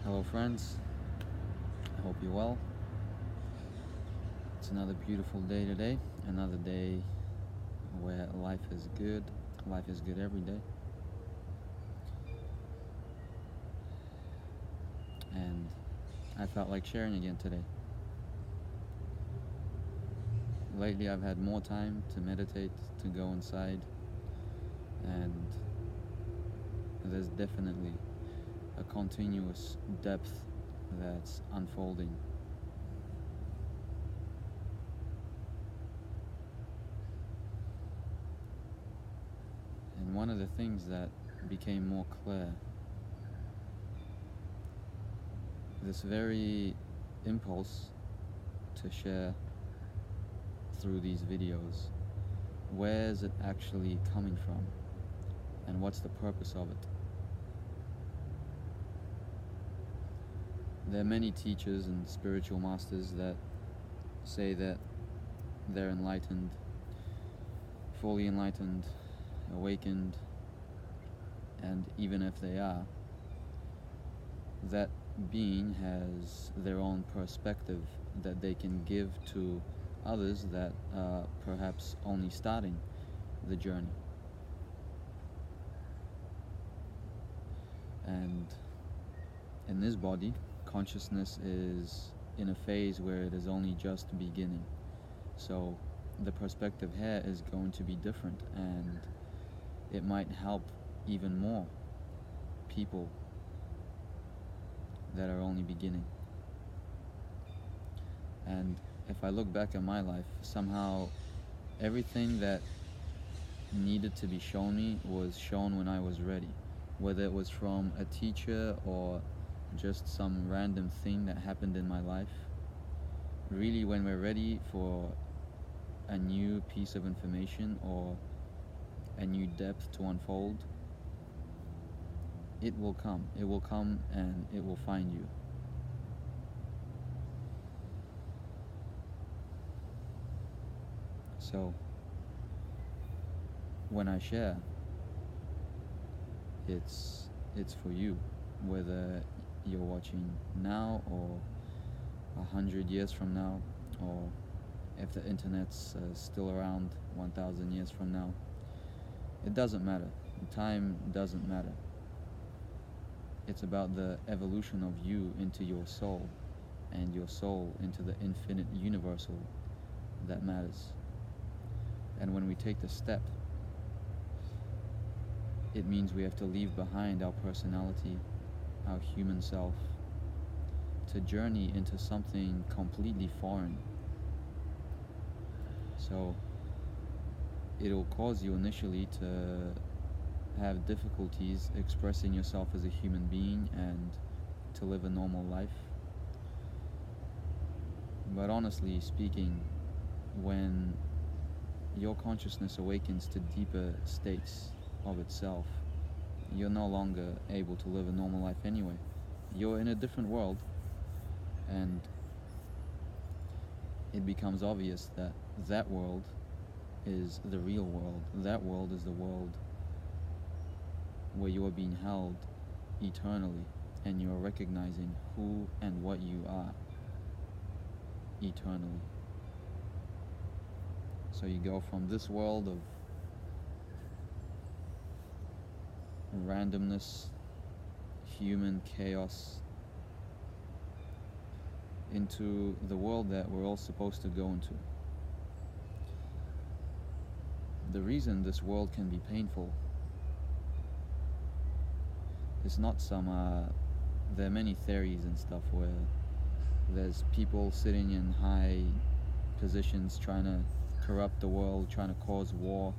Hello, friends. I hope you're well. It's another beautiful day today. Another day where life is good. Life is good every day. And I felt like sharing again today. Lately, I've had more time to meditate, to go inside, and there's definitely a continuous depth that's unfolding. And one of the things that became more clear, this very impulse to share through these videos, where is it actually coming from, and what's the purpose of it? There are many teachers and spiritual masters that say that they're enlightened, fully enlightened, awakened, and even if they are, that being has their own perspective that they can give to others that are perhaps only starting the journey. And in this body, consciousness is in a phase where it is only just beginning. So the perspective here is going to be different, and it might help even more people that are only beginning. And if I look back at my life, somehow everything that needed to be shown me was shown when I was ready, whether it was from a teacher or just some random thing that happened in my life. Really, when we're ready for a new piece of information or a new depth to unfold, it will come. It will come and it will find you. So when I share, it's for you, whether you're watching now or 100 years from now, or if the internet's still around 1,000 years from now. It doesn't matter. Time doesn't matter. It's about the evolution of you into your soul, and your soul into the infinite universal that matters. And when we take the step, it means we have to leave behind our personality, our human self, to journey into something completely foreign. So it'll cause you initially to have difficulties expressing yourself as a human being and to live a normal life. But honestly speaking, when your consciousness awakens to deeper states of itself, you're no longer able to live a normal life anyway. You're in a different world, and it becomes obvious that that world is the real world. That world is the world where you are being held eternally, and you are recognizing who and what you are eternally. So you go from this world of randomness, human chaos, into the world that we're all supposed to go into. The reason this world can be painful is not some there are many theories and stuff where there's people sitting in high positions trying to corrupt the world, trying to cause war.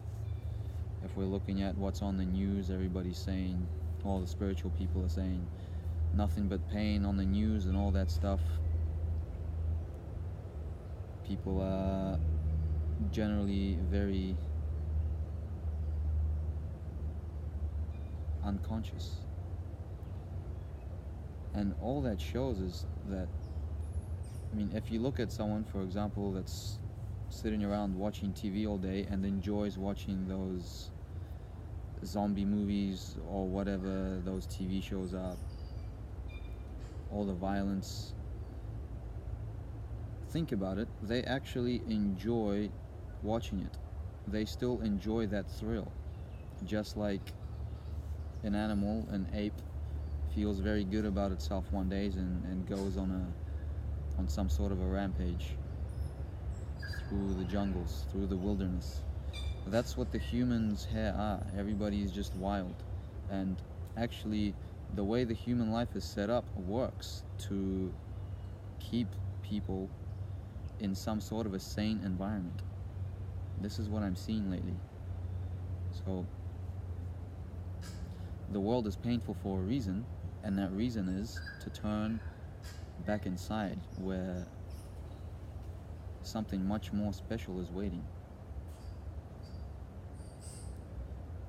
If we're looking at what's on the news, everybody's saying, all the spiritual people are saying, nothing but pain on the news and all that stuff. People are generally very unconscious. And all that shows is that, if you look at someone, for example, that's sitting around watching TV all day and enjoys watching those zombie movies or whatever those TV shows are, all the violence. Think about it, they actually enjoy watching it. They still enjoy that thrill. Just like an animal, an ape, feels very good about itself one day and goes on some sort of a rampage through the jungles, through the wilderness. That's what the humans here are. Everybody is just wild. And actually, the way the human life is set up works to keep people in some sort of a sane environment. This is what I'm seeing lately. So, the world is painful for a reason, and that reason is to turn back inside where something much more special is waiting.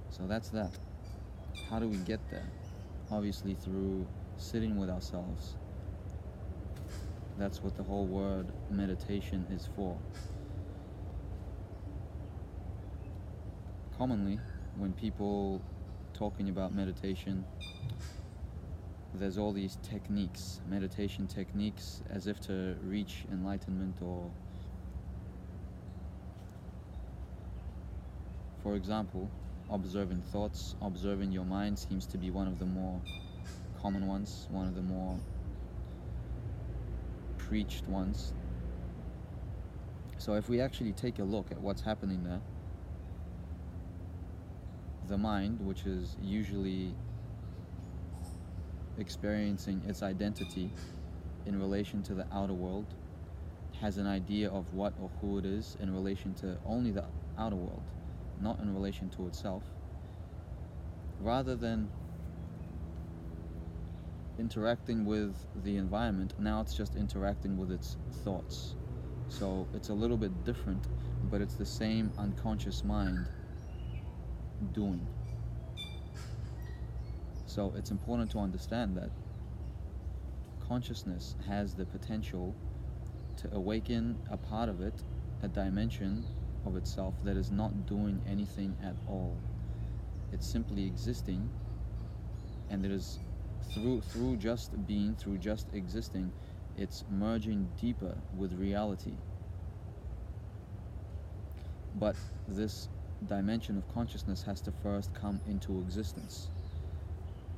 So that's that. How do we get there? Obviously through sitting with ourselves. That's what the whole word meditation is for. Commonly, when people talking about meditation, there's all these techniques, meditation techniques, as if to reach enlightenment, or for example, observing thoughts, observing your mind seems to be one of the more common ones, one of the more preached ones. So if we actually take a look at what's happening there, the mind, which is usually experiencing its identity in relation to the outer world, has an idea of what or who it is in relation to only the outer world, not in relation to itself. Rather than interacting with the environment, now it's just interacting with its thoughts. So it's a little bit different, but it's the same unconscious mind doing. So it's important to understand that consciousness has the potential to awaken a part of it, a dimension of itself that is not doing anything at all. It's simply existing, and it is through just being, through just existing, it's merging deeper with reality. But this dimension of consciousness has to first come into existence.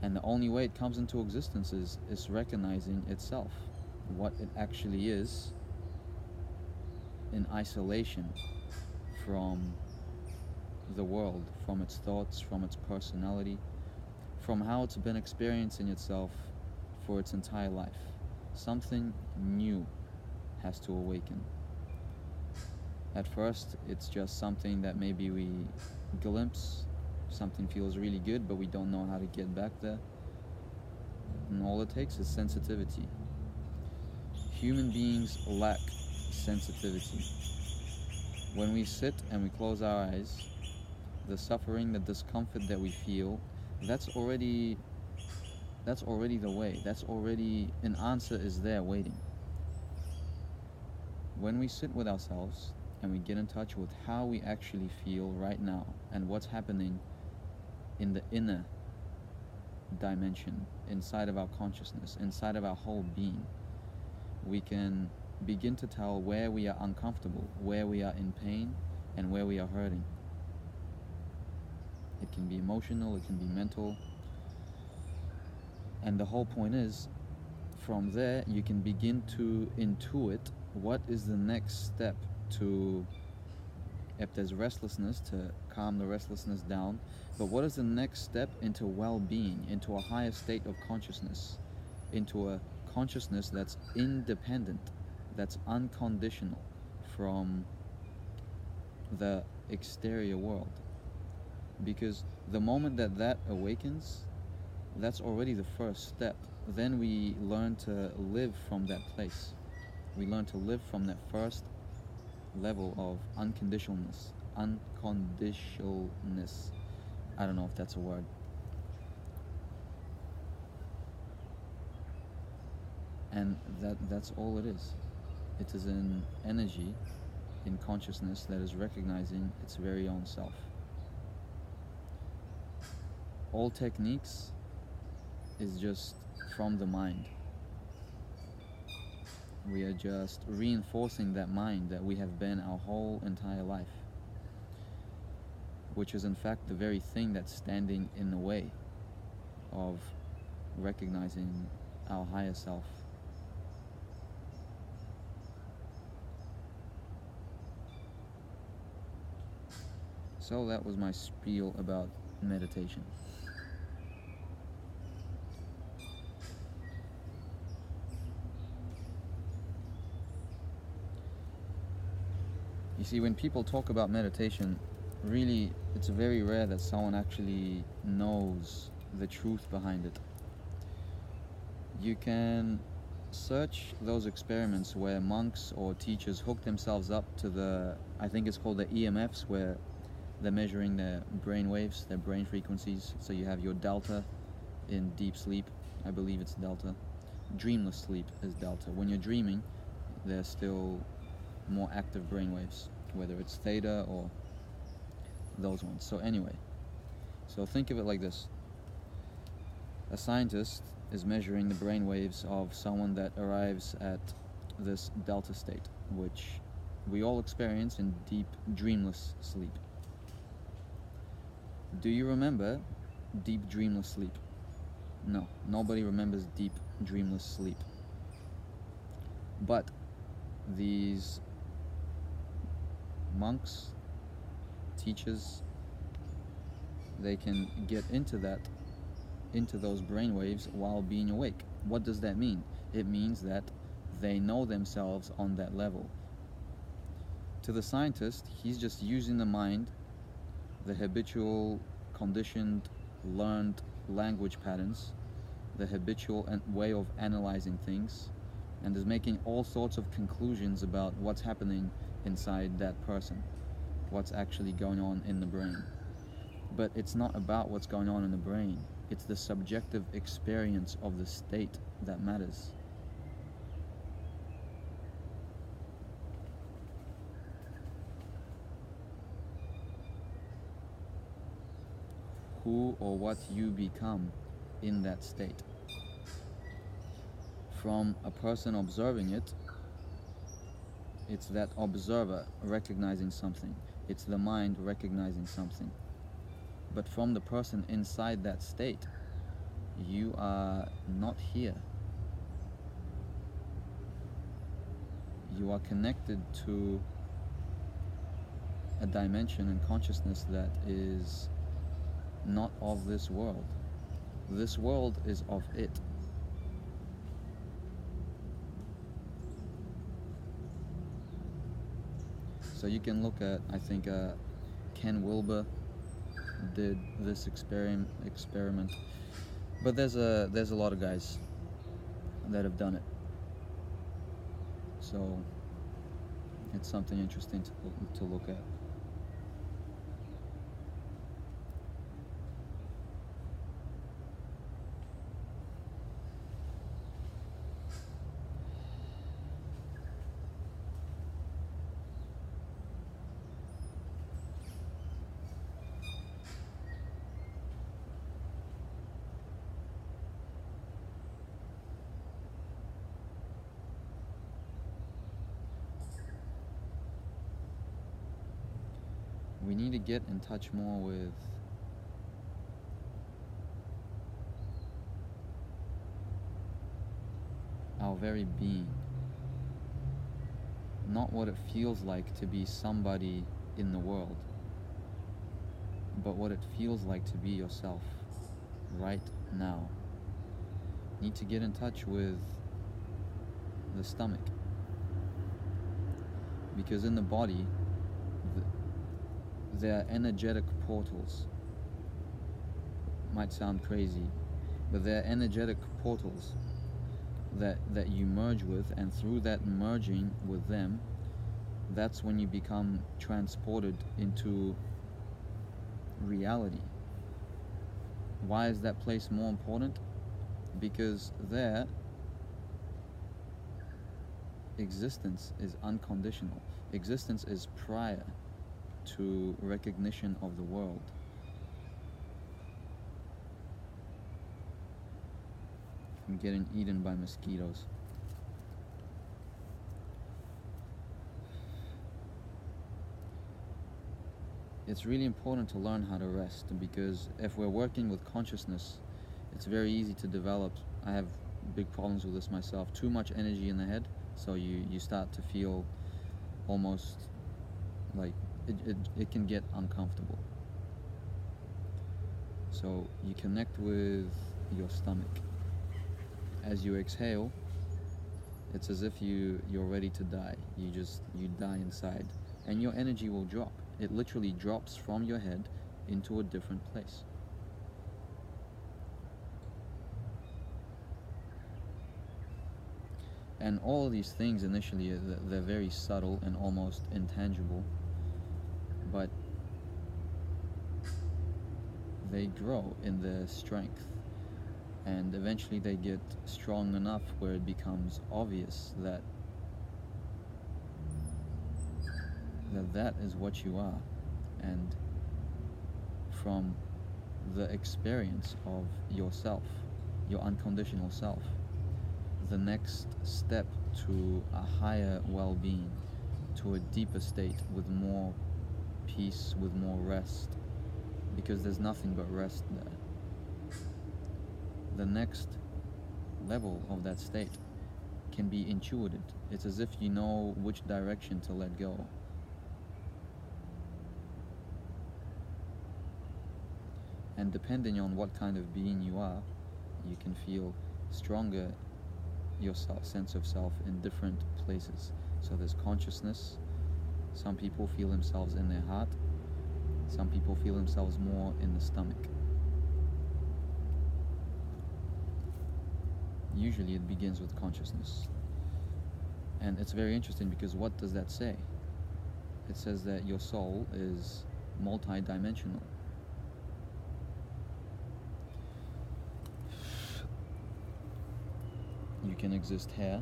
And the only way it comes into existence is recognizing itself, what it actually is, in isolation from the world, from its thoughts, from its personality, from how it's been experiencing itself for its entire life. Something new has to awaken. At first, it's just something that maybe we glimpse, something feels really good, but we don't know how to get back there. And all it takes is sensitivity. Human beings lack sensitivity. When we sit and we close our eyes, the suffering, the discomfort that we feel, that's already the way. That's already, an answer is there waiting. When we sit with ourselves and we get in touch with how we actually feel right now and what's happening in the inner dimension, inside of our consciousness, inside of our whole being, we can begin to tell where we are uncomfortable, where we are in pain, and where we are hurting. It can be emotional, it can be mental. And the whole point is, from there, you can begin to intuit what is the next step to, if there's restlessness, to calm the restlessness down. But what is the next step into well-being, into a higher state of consciousness, into a consciousness that's independent, that's unconditional from the exterior world? Because the moment that awakens, that's already the first step. Then we learn to live from that place. We learn to live from that first level of unconditionalness. I don't know if that's a word. And that's all it is. It is an energy in consciousness that is recognizing its very own self. All techniques is just from the mind. We are just reinforcing that mind that we have been our whole entire life, which is in fact the very thing that's standing in the way of recognizing our higher self. So that was my spiel about meditation. You see, when people talk about meditation, really, it's very rare that someone actually knows the truth behind it. You can search those experiments where monks or teachers hook themselves up to I think it's called the EMFs, where they're measuring their brain waves, their brain frequencies. So you have your delta in deep sleep, I believe it's delta. Dreamless sleep is delta. When you're dreaming, there's still more active brain waves, whether it's theta or those ones. So anyway, so think of it like this. A scientist is measuring the brain waves of someone that arrives at this delta state, which we all experience in deep dreamless sleep. Do you remember deep dreamless sleep? No, nobody remembers deep dreamless sleep. But these monks, teachers, they can get into those brainwaves while being awake. What does that mean? It means that they know themselves on that level. To the scientist, he's just using the mind, the habitual, conditioned, learned language patterns, the habitual way of analyzing things, and is making all sorts of conclusions about what's happening inside that person, what's actually going on in the brain. But it's not about what's going on in the brain. It's the subjective experience of the state that matters. Who or what you become in that state. From a person observing it, it's that observer recognizing something. It's the mind recognizing something. But from the person inside that state, you are not here. You are connected to a dimension in consciousness that is not of this world. This world is of it. So you can look at, I think Ken Wilber did this experiment, but there's a lot of guys that have done it. So it's something interesting to look at. We need to get in touch more with our very being. Not what it feels like to be somebody in the world, but what it feels like to be yourself right now. Need to get in touch with the stomach, because in the body there are energetic portals. Might sound crazy, but they're energetic portals that you merge with, and through that merging with them, that's when you become transported into reality. Why is that place more important? Because there, existence is unconditional. Existence is prior to recognition of the world. I'm getting eaten by mosquitoes. it's really important to learn how to rest, because if we're working with consciousness, it's very easy to develop. I have big problems with this myself. Too much energy in the head, so you start to feel almost like it can get uncomfortable. So you connect with your stomach. As you exhale, it's as if you're ready to die. You die inside, and your energy will drop. It literally drops from your head into a different place. And all of these things initially, they're very subtle and almost intangible, but they grow in their strength, and eventually they get strong enough where it becomes obvious that that is what you are. And from the experience of yourself, your unconditional self, the next step to a higher well-being, to a deeper state with more peace, with more rest, because there's nothing but rest there. The next level of that state can be intuited. It's as if you know which direction to let go. And depending on what kind of being you are, you can feel stronger sense of self in different places. So there's consciousness. Some people feel themselves in their heart. Some people feel themselves more in the stomach. Usually it begins with consciousness. And it's very interesting, because what does that say? It says that your soul is multi-dimensional. You can exist here,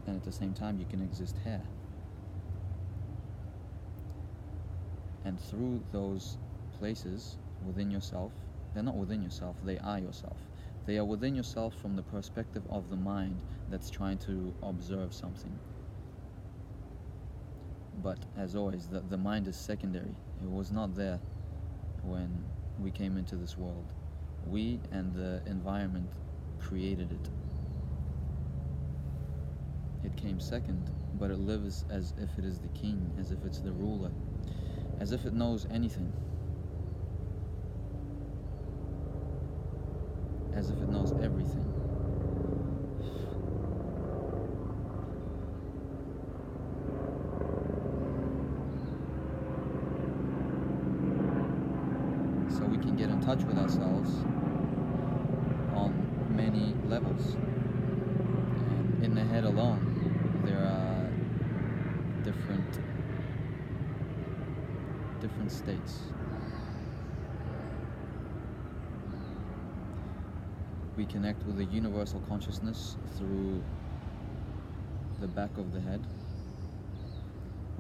and at the same time you can exist here. And through those places within yourself, they're not within yourself, they are yourself. They are within yourself from the perspective of the mind that's trying to observe something. But as always, the mind is secondary. It was not there when we came into this world. We and the environment created it. It came second, but it lives as if it is the king, as if it's the ruler, as if it knows anything, as if it knows everything. So we can get in touch with ourselves on many levels. And in the head alone, there are different states. We connect with the universal consciousness through the back of the head.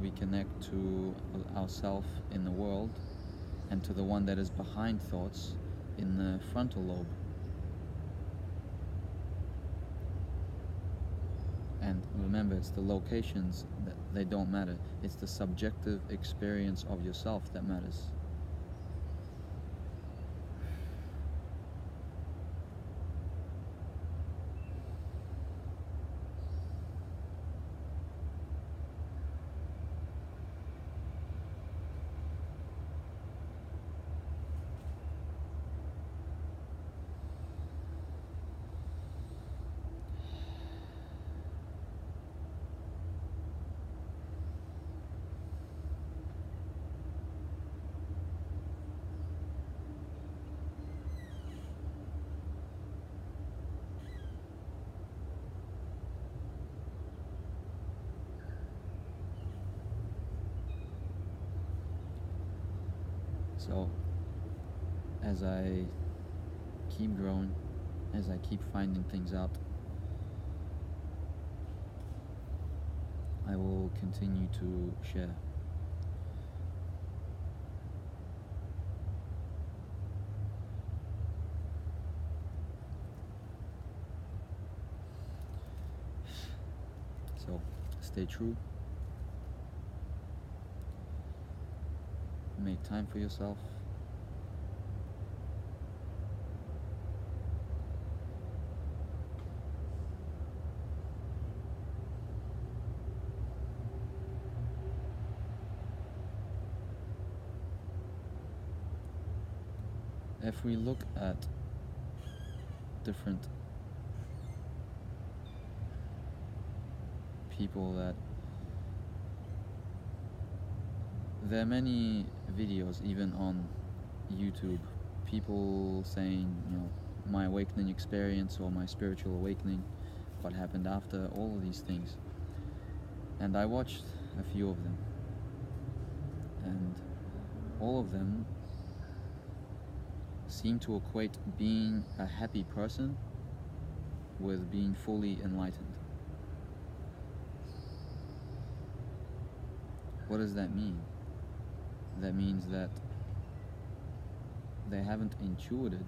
We connect to ourself in the world, and to the one that is behind thoughts in the frontal lobe. And remember, it's the locations that they don't matter. It's the subjective experience of yourself that matters. So, as I keep growing, as I keep finding things out, I will continue to share. So, stay true. make time for yourself. If we look at different people, that there are many videos even on YouTube, people saying, my awakening experience or my spiritual awakening, what happened after, all of these things. And I watched a few of them, and all of them seem to equate being a happy person with being fully enlightened. What does that mean? That means that they haven't intuited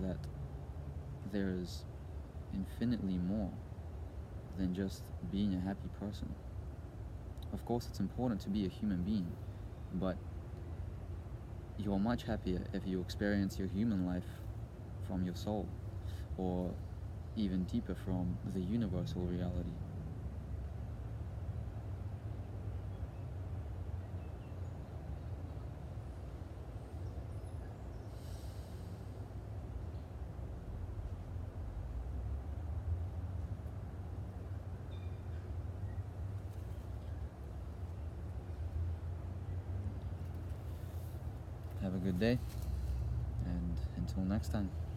that there is infinitely more than just being a happy person. Of course, it's important to be a human being, but you're much happier if you experience your human life from your soul, or even deeper from the universal reality. Have a good day, and until next time.